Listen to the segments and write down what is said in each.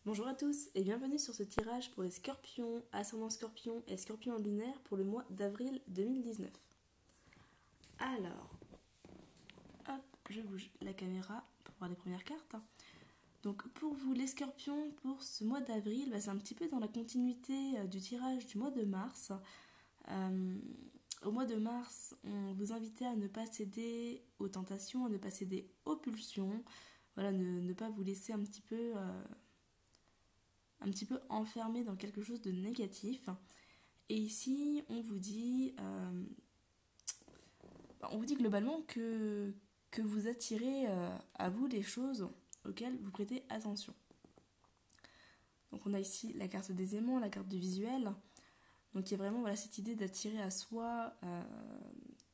Bonjour à tous et bienvenue sur ce tirage pour les scorpions, ascendant scorpion et scorpion lunaire pour le mois d'avril 2019. Alors, hop, je bouge la caméra pour voir les premières cartes. Donc pour vous les scorpions, pour ce mois d'avril, c'est un petit peu dans la continuité du tirage du mois de mars. Au mois de mars, on vous invitait à ne pas céder aux tentations, à ne pas céder aux pulsions, voilà, ne pas vous laisser un petit peu enfermé dans quelque chose de négatif. Et ici, on vous dit globalement que vous attirez à vous les choses auxquelles vous prêtez attention. Donc on a ici la carte des aimants, la carte du visuel. Donc il y a vraiment cette idée d'attirer à soi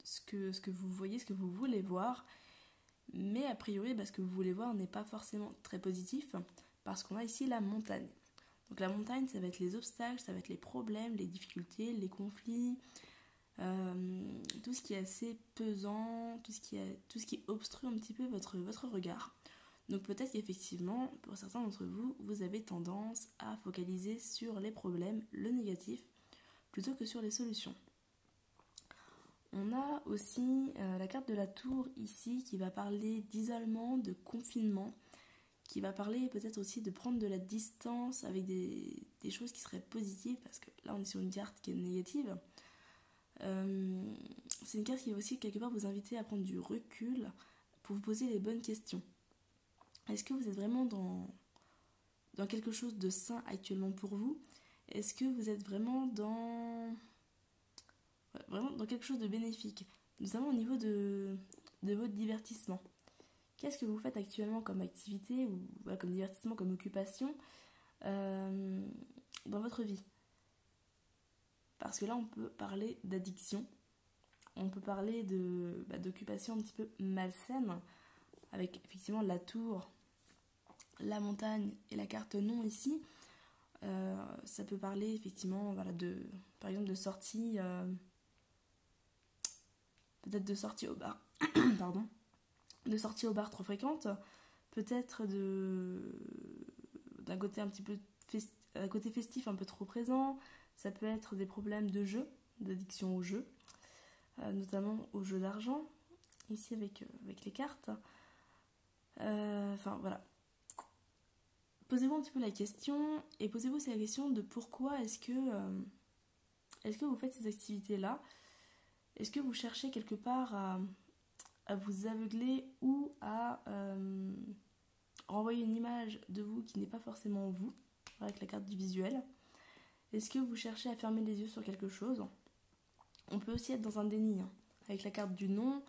ce que vous voyez, ce que vous voulez voir. Mais a priori, ce que vous voulez voir n'est pas forcément très positif parce qu'on a ici la montagne. Donc la montagne, ça va être les obstacles, ça va être les problèmes, les difficultés, les conflits, tout ce qui est assez pesant, tout ce qui obstrue un petit peu votre regard. Donc peut-être qu'effectivement, pour certains d'entre vous, vous avez tendance à focaliser sur les problèmes, le négatif, plutôt que sur les solutions. On a aussi la carte de la tour ici qui va parler d'isolement, de confinement, qui va parler peut-être aussi de prendre de la distance avec des choses qui seraient positives, parce que là on est sur une carte qui est négative. C'est une carte qui va aussi quelque part vous inviter à prendre du recul pour vous poser les bonnes questions. Est-ce que vous êtes vraiment dans quelque chose de sain actuellement pour vous? Est-ce que vous êtes vraiment dans quelque chose de bénéfique, notamment au niveau de votre divertissement? Qu'est-ce que vous faites actuellement comme activité ou comme divertissement, comme occupation dans votre vie? Parce que là, on peut parler d'addiction, on peut parler d'occupation un petit peu malsaine, avec effectivement la tour, la montagne et la carte non ici. Ça peut parler effectivement par exemple de sortie, peut-être de sortie au bar, pardon, de sortie au bar trop fréquente, peut-être d'un côté un petit peu un côté festif un peu trop présent. Ça peut être des problèmes de jeu, d'addiction au jeu, notamment au jeu d'argent, ici avec les cartes. Voilà. Posez-vous un petit peu la question, et posez-vous aussi la question de pourquoi est-ce que vous faites ces activités-là. Est-ce que vous cherchez quelque part à vous aveugler ou à renvoyer une image de vous qui n'est pas forcément vous, avec la carte du visuel? Est-ce que vous cherchez à fermer les yeux sur quelque chose? On peut aussi être dans un déni, avec la carte du non,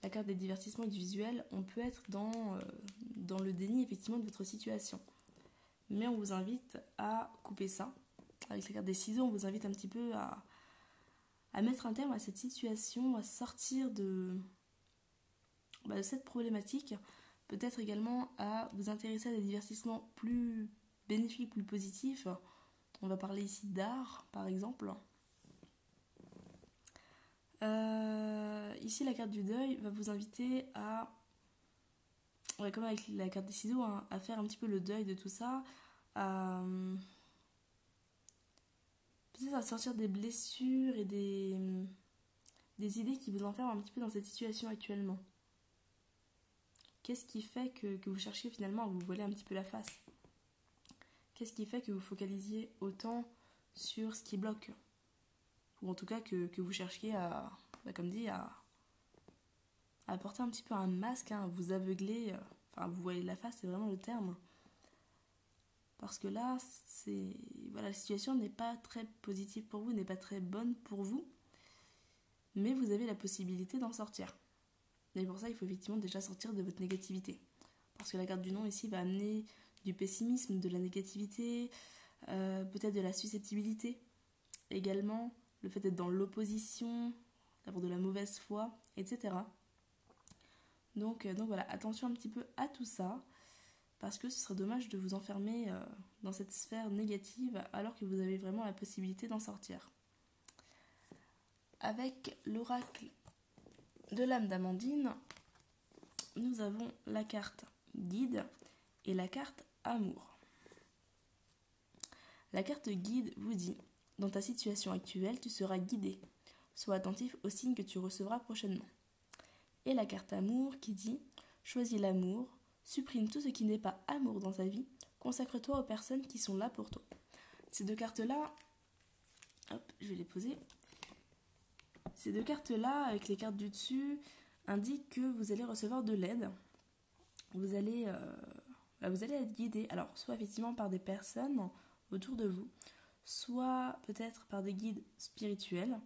la carte des divertissements et du visuel. On peut être dans le déni effectivement de votre situation. Mais on vous invite à couper ça. Avec la carte des ciseaux, on vous invite un petit peu à mettre un terme à cette situation, à sortir de cette problématique. Peut-être également à vous intéresser à des divertissements plus bénéfiques, plus positifs. On va parler ici d'art, par exemple. Ici, la carte du deuil va vous inviter à, comme avec la carte des ciseaux, à faire un petit peu le deuil de tout ça, peut-être à sortir des blessures et des idées qui vous enferment un petit peu dans cette situation actuellement. Qu'est-ce qui fait que vous cherchiez finalement à vous voiler un petit peu la face? Qu'est-ce qui fait que vous focalisiez autant sur ce qui bloque? Ou en tout cas que vous cherchiez à apporter un petit peu un masque, à vous aveugler, vous voiler la face, c'est vraiment le terme. Parce que là, la situation n'est pas très positive pour vous, n'est pas très bonne pour vous, mais vous avez la possibilité d'en sortir. Et pour ça, il faut effectivement déjà sortir de votre négativité. Parce que la carte du non ici va amener du pessimisme, de la négativité, peut-être de la susceptibilité. Également, le fait d'être dans l'opposition, d'avoir de la mauvaise foi, etc. Donc voilà, attention un petit peu à tout ça, parce que ce serait dommage de vous enfermer dans cette sphère négative alors que vous avez vraiment la possibilité d'en sortir. Avec l'oracle de l'âme d'Amandine, nous avons la carte guide et la carte amour. La carte guide vous dit, dans ta situation actuelle, tu seras guidé. Sois attentif aux signes que tu recevras prochainement. Et la carte amour qui dit, choisis l'amour, supprime tout ce qui n'est pas amour dans ta vie, consacre-toi aux personnes qui sont là pour toi. Ces deux cartes-là, hop, je vais les poser. Ces deux cartes-là, avec les cartes du dessus, indiquent que vous allez recevoir de l'aide. Vous allez être guidé, alors soit effectivement par des personnes autour de vous, soit peut-être par des guides spirituels.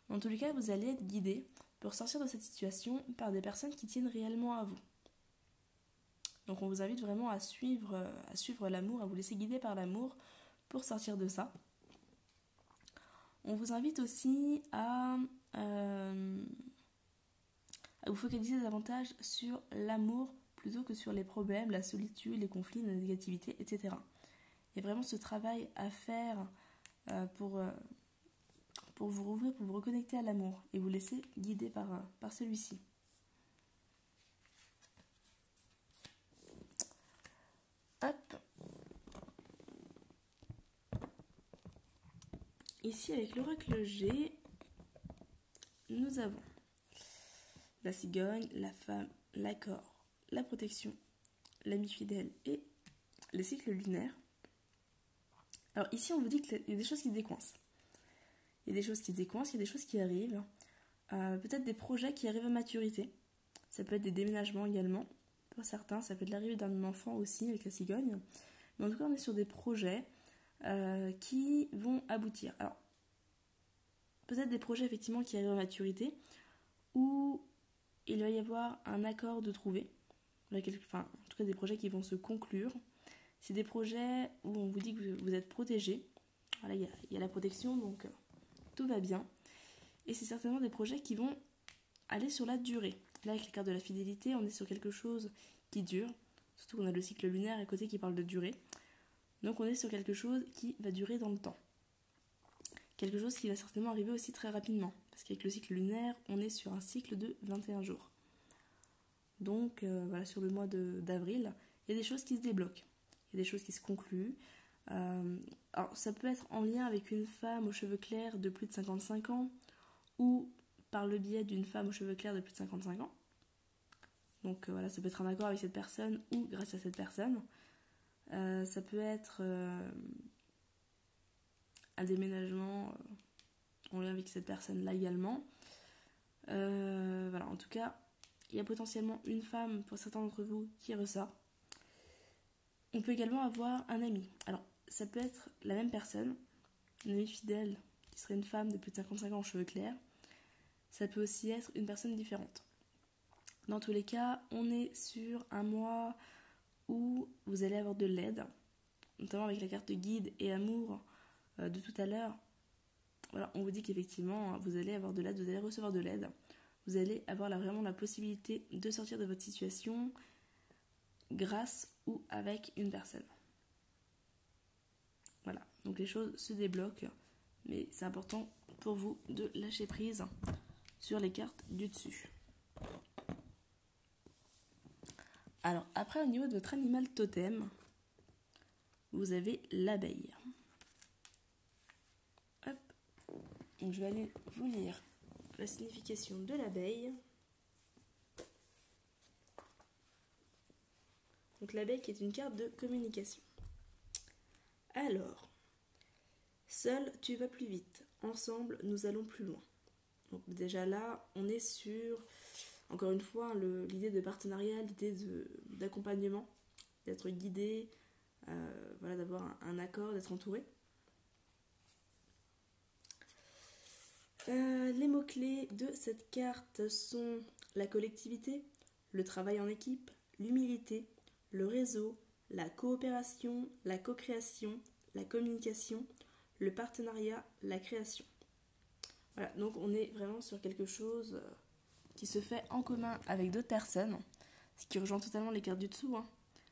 Dans tous les cas, vous allez être guidé pour sortir de cette situation par des personnes qui tiennent réellement à vous. Donc on vous invite vraiment à suivre l'amour, à vous laisser guider par l'amour pour sortir de ça. On vous invite aussi à vous focaliser davantage sur l'amour plutôt que sur les problèmes, la solitude, les conflits, la négativité, etc. Il y a vraiment ce travail à faire pour vous rouvrir, pour vous reconnecter à l'amour et vous laisser guider par celui-ci. Hop. Ici, avec l'oracle G, nous avons la cigogne, la femme, l'accord, la protection, l'ami fidèle et les cycles lunaires. Alors ici, on vous dit qu'il y a des choses qui décoincent. Il y a des choses qui décoincent, il y a des choses qui arrivent. Peut-être des projets qui arrivent à maturité. Ça peut être des déménagements également. Pour certains, ça peut être l'arrivée d'un enfant aussi avec la cigogne. Mais en tout cas, on est sur des projets qui vont aboutir. Alors, peut-être des projets effectivement qui arrivent à maturité où il va y avoir un accord de trouver. Enfin, en tout cas, des projets qui vont se conclure. C'est des projets où on vous dit que vous êtes protégé. Voilà, il y a la protection, donc tout va bien. Et c'est certainement des projets qui vont aller sur la durée. Là, avec les cartes de la fidélité, on est sur quelque chose qui dure. Surtout qu'on a le cycle lunaire à côté qui parle de durée. Donc on est sur quelque chose qui va durer dans le temps. Quelque chose qui va certainement arriver aussi très rapidement. Parce qu'avec le cycle lunaire, on est sur un cycle de 21 jours. Donc voilà, sur le mois d'avril, il y a des choses qui se débloquent. Il y a des choses qui se concluent. Alors ça peut être en lien avec une femme aux cheveux clairs de plus de 55 ans ou par le biais d'une femme aux cheveux clairs de plus de 55 ans. Donc voilà, ça peut être un accord avec cette personne ou grâce à cette personne. Ça peut être un déménagement en lien avec cette personne-là également. Voilà, en tout cas, il y a potentiellement une femme pour certains d'entre vous qui ressort. On peut également avoir un ami. Alors, ça peut être la même personne, une amie fidèle qui serait une femme de plus de 55 ans aux cheveux clairs. Ça peut aussi être une personne différente. Dans tous les cas, on est sur un mois où vous allez avoir de l'aide, notamment avec la carte guide et amour de tout à l'heure. Voilà, on vous dit qu'effectivement, vous allez avoir de l'aide, vous allez recevoir de l'aide. Vous allez avoir vraiment la possibilité de sortir de votre situation grâce ou avec une personne. Voilà, donc les choses se débloquent, mais c'est important pour vous de lâcher prise sur les cartes du dessus. Alors, après, au niveau de votre animal totem, vous avez l'abeille. Hop. Donc, je vais aller vous lire la signification de l'abeille. Donc, l'abeille qui est une carte de communication. Alors, seul tu vas plus vite, ensemble nous allons plus loin. Donc déjà là, on est sur, encore une fois, l'idée de partenariat, l'idée d'accompagnement, d'être guidé, voilà, d'avoir un accord, d'être entouré. Les mots-clés de cette carte sont la collectivité, le travail en équipe, l'humilité, le réseau, la coopération, la co-création, la communication, le partenariat, la création. Voilà, donc on est vraiment sur quelque chose qui se fait en commun avec d'autres personnes, ce qui rejoint totalement les cartes du dessous.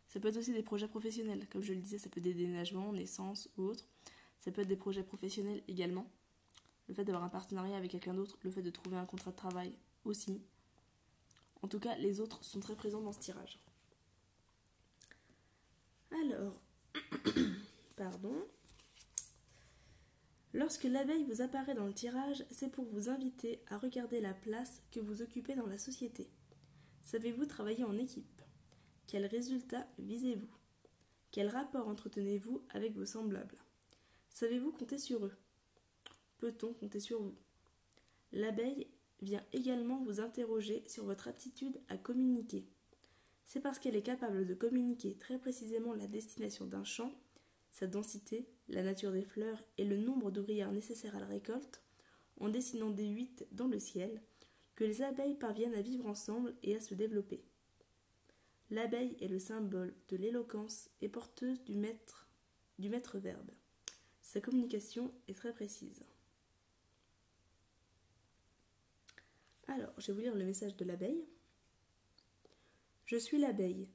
Ça peut être aussi des projets professionnels, comme je le disais, ça peut être des déménagements, naissances ou autres. Ça peut être des projets professionnels également. Le fait d'avoir un partenariat avec quelqu'un d'autre, le fait de trouver un contrat de travail aussi. En tout cas, les autres sont très présents dans ce tirage. Alors, pardon. Lorsque l'abeille vous apparaît dans le tirage, c'est pour vous inviter à regarder la place que vous occupez dans la société. Savez-vous travailler en équipe? Quels résultats visez-vous? Quel rapport entretenez-vous avec vos semblables? Savez-vous compter sur eux? Peut-on compter sur vous? L'abeille vient également vous interroger sur votre aptitude à communiquer. C'est parce qu'elle est capable de communiquer très précisément la destination d'un champ, sa densité, la nature des fleurs et le nombre d'ouvrières nécessaires à la récolte, en dessinant des 8 dans le ciel, que les abeilles parviennent à vivre ensemble et à se développer. L'abeille est le symbole de l'éloquence et porteuse du maître-verbe. Sa communication est très précise. Alors, je vais vous lire le message de l'abeille. Je suis l'abeille.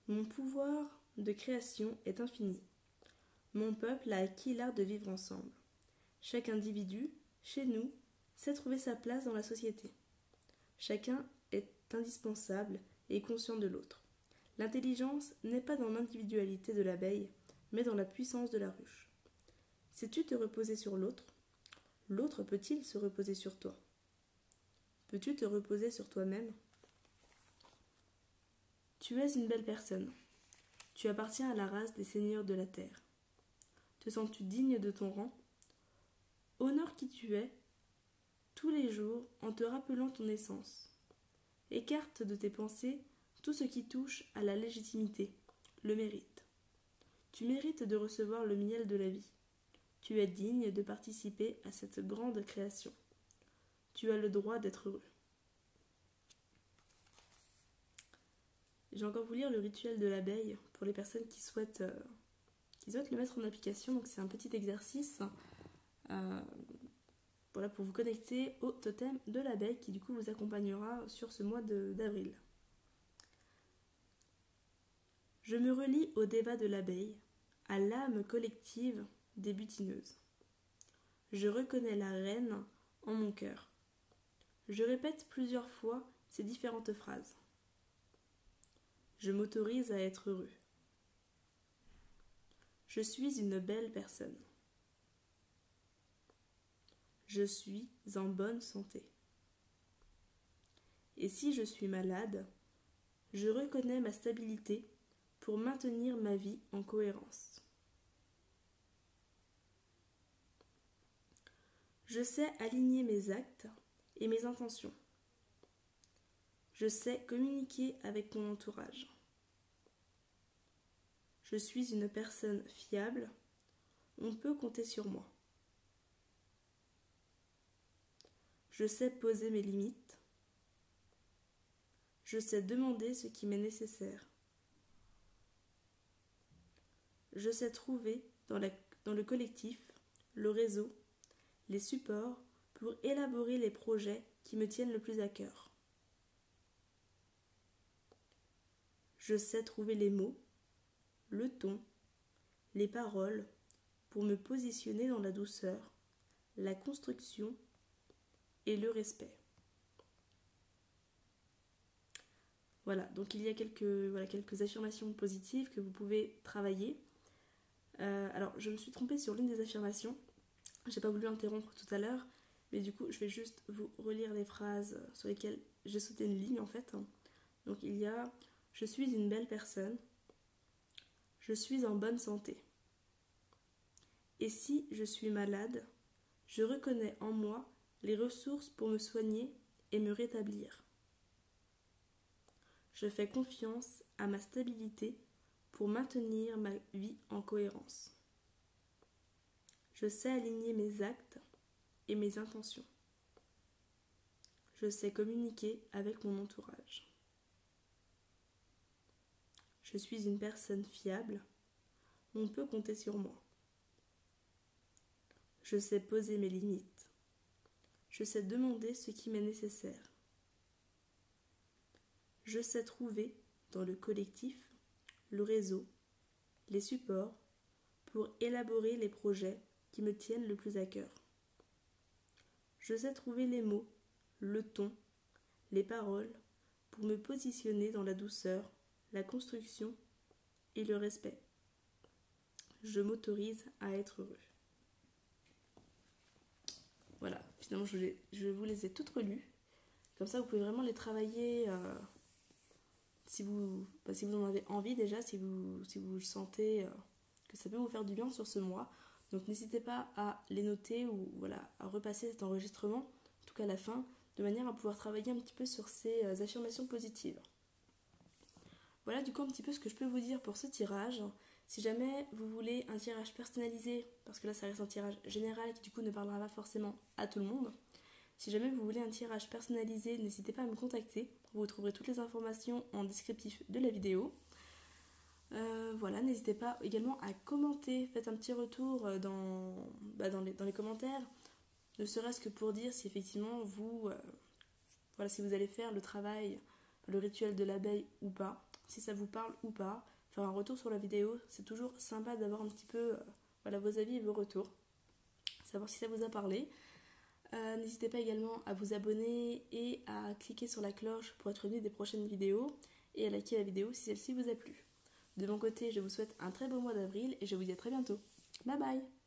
Mon pouvoir de création est infini. Mon peuple a acquis l'art de vivre ensemble. Chaque individu, chez nous, sait trouver sa place dans la société. Chacun est indispensable et est conscient de l'autre. L'intelligence n'est pas dans l'individualité de l'abeille, mais dans la puissance de la ruche. Sais-tu te reposer sur l'autre? L'autre peut-il se reposer sur toi? Peux-tu te reposer sur toi-même? Tu es une belle personne. Tu appartiens à la race des seigneurs de la terre. Te sens-tu digne de ton rang? Honore qui tu es, tous les jours, en te rappelant ton essence. Écarte de tes pensées tout ce qui touche à la légitimité, le mérite. Tu mérites de recevoir le miel de la vie. Tu es digne de participer à cette grande création. Tu as le droit d'être heureux. Je vais encore vous lire le rituel de l'abeille pour les personnes qui souhaitent le mettre en application. Donc c'est un petit exercice pour vous connecter au totem de l'abeille qui du coup vous accompagnera sur ce mois d'avril. Je me relie au déva de l'abeille, à l'âme collective des butineuses. Je reconnais la reine en mon cœur. Je répète plusieurs fois ces différentes phrases. Je m'autorise à être heureux. Je suis une belle personne. Je suis en bonne santé. Et si je suis malade, je reconnais ma stabilité pour maintenir ma vie en cohérence. Je sais aligner mes actes et mes intentions. Je sais communiquer avec mon entourage. Je suis une personne fiable. On peut compter sur moi. Je sais poser mes limites. Je sais demander ce qui m'est nécessaire. Je sais trouver dans le collectif, le réseau, les supports pour élaborer les projets qui me tiennent le plus à cœur. Je sais trouver les mots, le ton, les paroles pour me positionner dans la douceur, la construction et le respect. Voilà, donc il y a quelques affirmations positives que vous pouvez travailler. Alors, je me suis trompée sur l'une des affirmations. J'ai pas voulu interrompre tout à l'heure, mais du coup, je vais juste vous relire les phrases sur lesquelles j'ai sauté une ligne en fait. Donc, il y a « Je suis une belle personne »,« Je suis en bonne santé ». Et si je suis malade, je reconnais en moi les ressources pour me soigner et me rétablir. Je fais confiance à ma stabilité pour maintenir ma vie en cohérence. Je sais aligner mes actes et mes intentions. Je sais communiquer avec mon entourage. Je suis une personne fiable. On peut compter sur moi. Je sais poser mes limites. Je sais demander ce qui m'est nécessaire. Je sais trouver dans le collectif, le réseau, les supports pour élaborer les projets qui me tiennent le plus à cœur. Je sais trouver les mots, le ton, les paroles pour me positionner dans la douceur, la construction et le respect. Je m'autorise à être heureux. voilà, finalement je vous les ai toutes relues. Comme ça, vous pouvez vraiment les travailler si vous en avez envie déjà, si vous sentez que ça peut vous faire du bien sur ce mois. Donc n'hésitez pas à les noter ou voilà, à repasser cet enregistrement, en tout cas à la fin, de manière à pouvoir travailler un petit peu sur ces affirmations positives. Voilà du coup un petit peu ce que je peux vous dire pour ce tirage. Si jamais vous voulez un tirage personnalisé, parce que là ça reste un tirage général qui du coup ne parlera pas forcément à tout le monde, si jamais vous voulez un tirage personnalisé, n'hésitez pas à me contacter. Vous trouverez toutes les informations en descriptif de la vidéo. Voilà, n'hésitez pas également à commenter, faites un petit retour dans les commentaires, ne serait-ce que pour dire si effectivement si vous allez faire le travail, le rituel de l'abeille ou pas, si ça vous parle ou pas, faire un retour sur la vidéo, c'est toujours sympa d'avoir un petit peu vos avis et vos retours, savoir si ça vous a parlé. N'hésitez pas également à vous abonner et à cliquer sur la cloche pour être prévenu des prochaines vidéos et à liker la vidéo si celle-ci vous a plu. De mon côté, je vous souhaite un très beau mois d'avril et je vous dis à très bientôt. Bye bye!